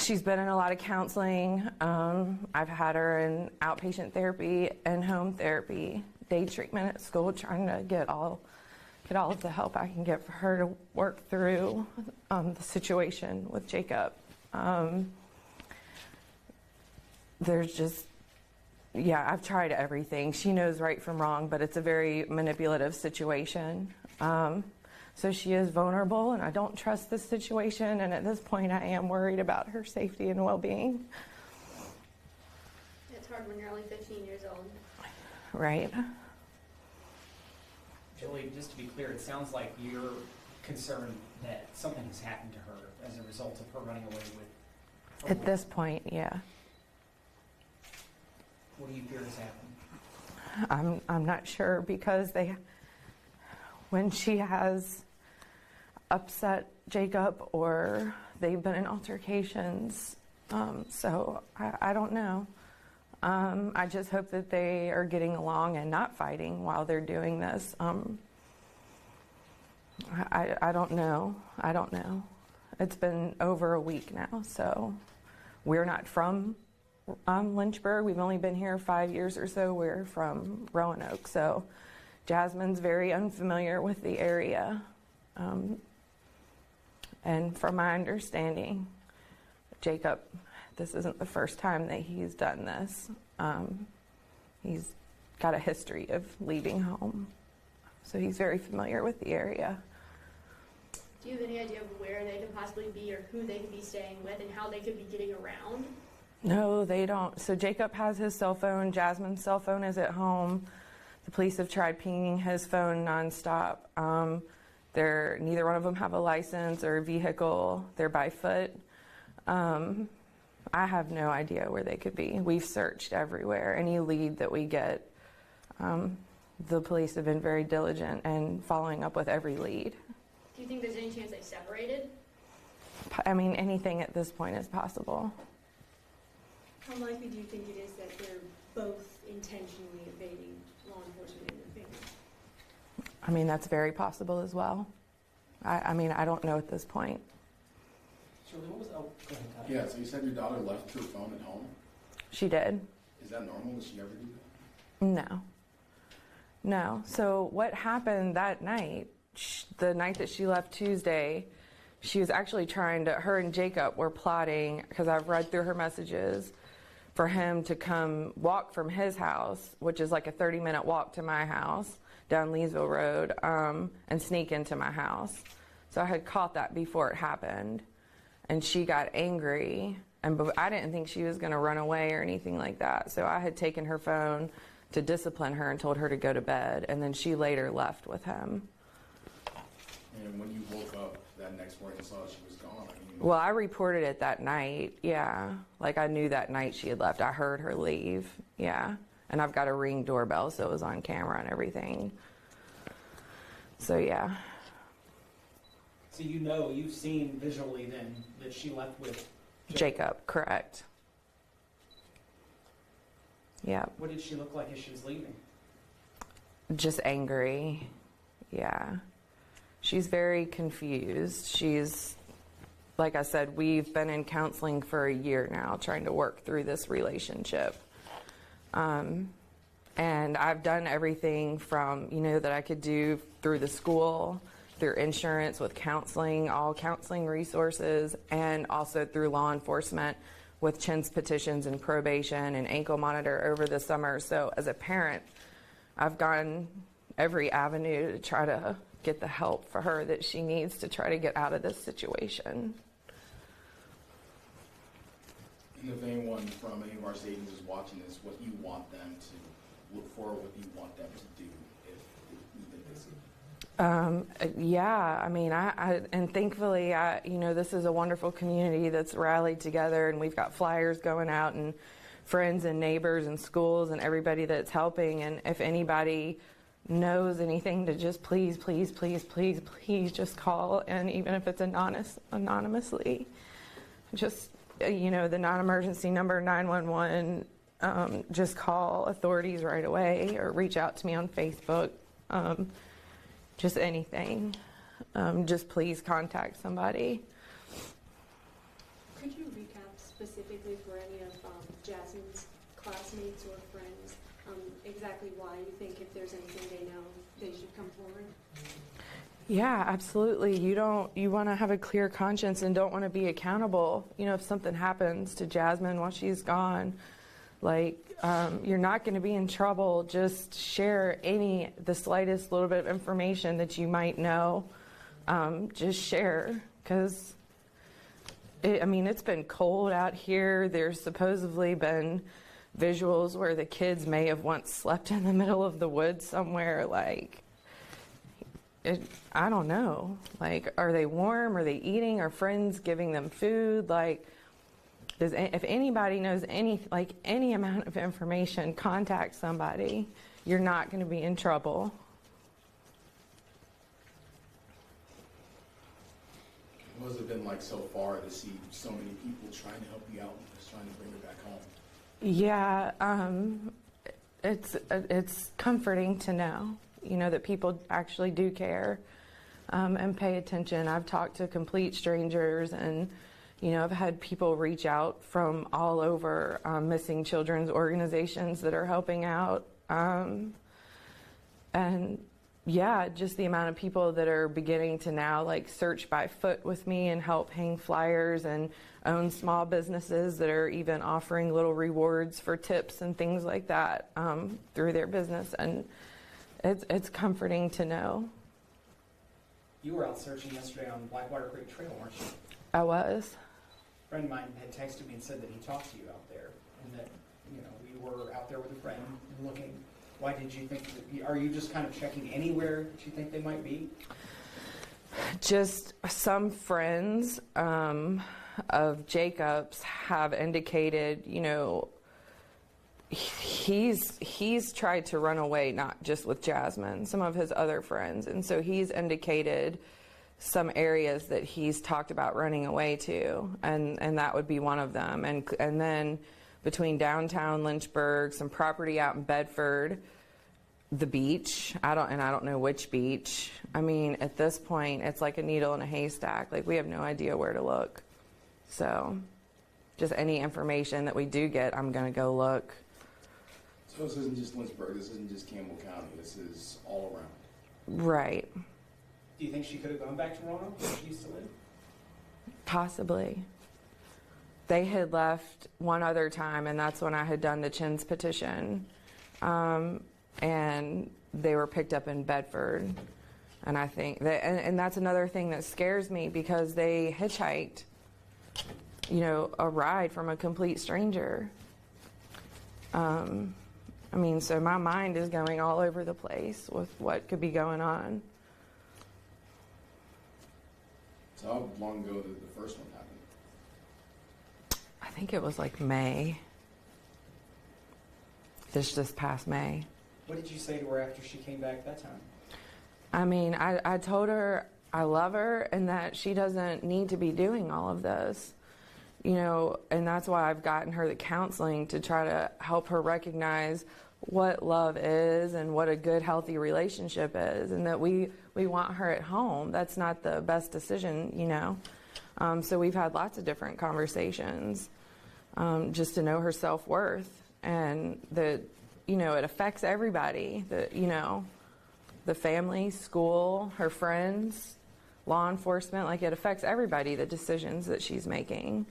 She's been in a lot of counseling. I've had her in outpatient therapy and home therapy, day treatment at school, trying to get all of the help I can get for her to work through the situation with Jacob. There's just, yeah, I've tried everything. She knows right from wrong, but it's a very manipulative situation. So she is vulnerable, and I don't trust this situation, and at this point I am worried about her safety and well-being. It's hard when you're only 15 years old. Right. Julie, just to be clear, it sounds like you're concerned that something has happened to her as a result of her running away with... At this point, yeah. What do you fear has happened? I'm not sure, because when she has upset Jacob or they've been in altercations, so I don't know. I just hope that they are getting along and not fighting while they're doing this. I don't know. I don't know. It's been over a week now, so we're not from Lynchburg. We've only been here 5 years or so. We're from Roanoke, so Jasmine's very unfamiliar with the area. And from my understanding, Jacob, this isn't the first time that he's done this. He's got a history of leaving home, so he's very familiar with the area. Do you have any idea of where they could possibly be, or who they could be staying with, and how they could be getting around? No, they don't. So Jacob has his cell phone. Jasmine's cell phone is at home. The police have tried pinging his phone nonstop. Neither one of them have a license or a vehicle. They're by foot. I have no idea where they could be. We've searched everywhere. Any lead that we get, the police have been very diligent and following up with every lead. Do you think there's any chance they separated? I mean, anything at this point is possible. How likely do you think it is that they're both intentionally evading law enforcement and their families? I mean, that's very possible as well. I mean, I don't know at this point. Shirley, what was... Oh, go ahead, Todd. Yeah, so you said your daughter left her phone at home? She did. Is that normal? Does she ever do that? No. No. So what happened that night, the night that she left Tuesday, she was actually her and Jacob were plotting, because I've read through her messages, for him to come walk from his house, which is like a 30-minute walk to my house, down Leesville Road, and sneak into my house. So I had caught that before it happened. And she got angry, and I didn't think she was going to run away or anything like that. So I had taken her phone to discipline her and told her to go to bed, and then she later left with him. And when you woke up that next morning and saw that she was gone, Well, I reported it that night, yeah. Like, I knew that night she had left. I heard her leave, yeah. And I've got a Ring doorbell, so it was on camera and everything. So, yeah. So you've seen visually then that she left with Jacob, correct. Yeah. What did she look like as she was leaving? Just angry, yeah. She's very confused. She's, like I said, we've been in counseling for a year now, trying to work through this relationship. And I've done everything from, that I could do through the school, through insurance, with counseling, all counseling resources, and also through law enforcement with CHINS petitions and probation and ankle monitor over the summer. So as a parent, I've gone every avenue to try to get the help for her that she needs to try to get out of this situation. And if anyone from any of our stadiums is watching this, what you want them to look for, what you want them to do if you think they see? Yeah, I mean, and thankfully, this is a wonderful community that's rallied together, and we've got flyers going out, and friends and neighbors and schools and everybody that's helping. And if anybody knows anything, to just please just call. And even if it's anonymously, just, the non-emergency number 911, just call authorities right away, or reach out to me on Facebook. Just anything. Just please contact somebody. Could you recap Jasmine's classmates or friends, exactly why you think if there's anything they know, they should come forward? Yeah, absolutely. You want to have a clear conscience and don't want to be accountable. You know, if something happens to Jasmine while she's gone, like, you're not going to be in trouble. Just share the slightest little bit of information that you might know. Just share, because it's been cold out here. There's supposedly been visuals where the kids may have once slept in the middle of the woods somewhere. Like, I don't know. Like, are they warm? Are they eating? Are friends giving them food? Like, if anybody knows any amount of information, contact somebody. You're not going to be in trouble. What has it been like so far to see so many people trying to help you out and just trying to bring her back home? Yeah, it's comforting to know, that people actually do care and pay attention. I've talked to complete strangers, and I've had people reach out from all over missing children's organizations that are helping out, and yeah, just the amount of people that are beginning to now like search by foot with me and help hang flyers and own small businesses that are even offering little rewards for tips and things like that through their business, and it's comforting to know. You were out searching yesterday on Blackwater Creek Trail, weren't you? I was. A friend of mine had texted me and said that he talked to you out there, and that we were out there with a friend and looking. Why did you think are you just kind of checking anywhere that you think they might be? Just some friends of Jacob's have indicated, he's tried to run away, not just with Jasmine, some of his other friends. And so he's indicated some areas that he's talked about running away to, and that would be one of them. And then between downtown Lynchburg, some property out in Bedford, the beach, I don't know which beach. At this point, it's like a needle in a haystack. Like, we have no idea where to look. So just any information that we do get, I'm going to go look. So this isn't just Lynchburg, this isn't just Campbell County, this is all around. Right. Do you think she could have gone back to Roanoke where she used to live? Possibly. They had left one other time, and that's when I had done the Chin's petition. And they were picked up in Bedford. And I think that, and that's another thing that scares me, because they hitchhiked, a ride from a complete stranger. So my mind is going all over the place with what could be going on. So how long ago did the first one happen? I think it was like May. This past May. What did you say to her after she came back that time? I told her I love her and that she doesn't need to be doing all of this. And that's why I've gotten her the counseling, to try to help her recognize what love is and what a good, healthy relationship is, and that we want her at home. That's not the best decision, So we've had lots of different conversations just to know her self-worth, and that, it affects everybody, the family, school, her friends, law enforcement. Like, it affects everybody, the decisions that she's making.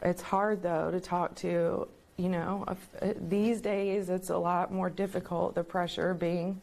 It's hard, though, to talk to, these days it's a lot more difficult, the pressure of being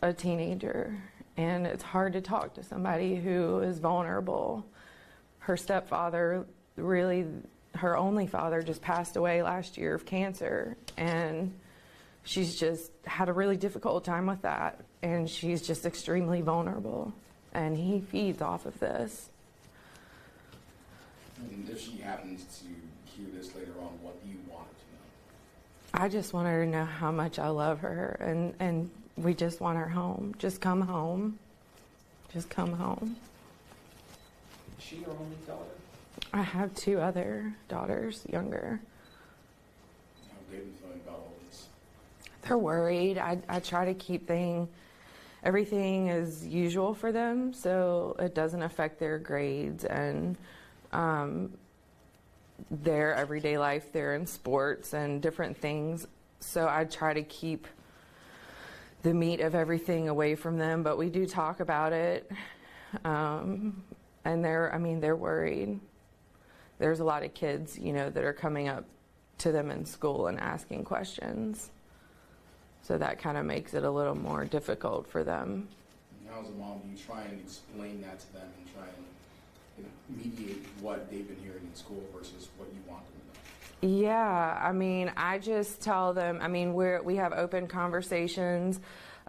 a teenager. And it's hard to talk to somebody who is vulnerable. Her stepfather, really, her only father, just passed away last year of cancer. And she's just had a really difficult time with that. And she's just extremely vulnerable. And he feeds off of this. And if she happens to hear this later on, what do you want her to know? I just want her to know how much I love her, and we just want her home. Just come home. Just come home. Is she your only daughter? I have 2 other daughters, younger. How they been feeling about all this? They're worried. I try to keep everything as usual for them, so it doesn't affect their grades. And their everyday life. They're in sports and different things. So I try to keep the meat of everything away from them, but we do talk about it. And they're worried. There's a lot of kids, that are coming up to them in school and asking questions. So that kind of makes it a little more difficult for them. Now as a mom, do you try and explain that to them and try and mediate what they've been hearing in school versus what you want them to know? Yeah, I just tell them, we have open conversations,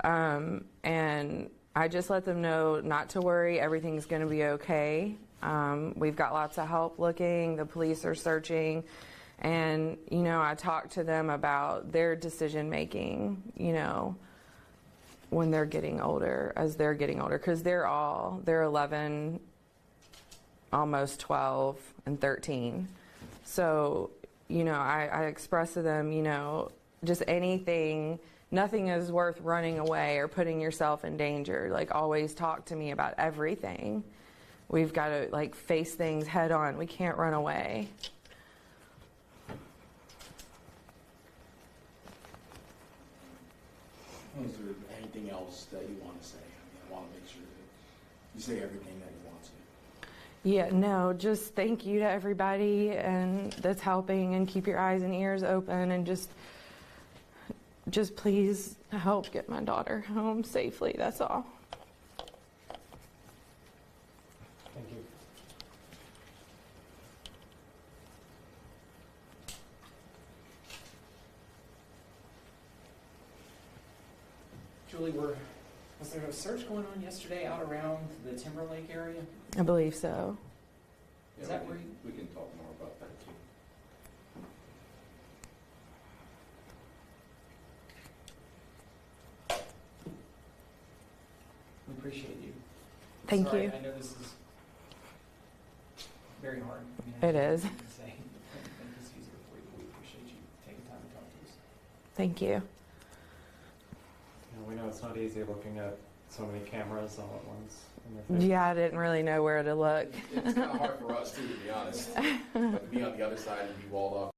and I just let them know not to worry, everything's going to be okay. We've got lots of help looking, the police are searching, and, I talk to them about their decision making, when they're getting older, because they're 11, almost 12, and 13. So, I express to them, just anything, nothing is worth running away or putting yourself in danger. Like, always talk to me about everything. We've got to, face things head on. We can't run away. Is there anything else that you want to say? I want to make sure that you say everything that you want to. Yeah, no, just thank you to everybody and that's helping, and keep your eyes and ears open, and just please help get my daughter home safely. That's all. Thank you. Julie, was there a search going on yesterday out around the Timberlake area? I believe so. Is that where we can talk more about that too. we appreciate you? Thank Sorry, you. I know this is very hard. It is. To say, make this easier for you, but we appreciate you taking time to talk to us. Thank you. We know it's not easy looking at so many cameras all at once. in your face. Yeah, I didn't really know where to look. It's kind of hard for us too, to be honest. But to be on the other side and be walled off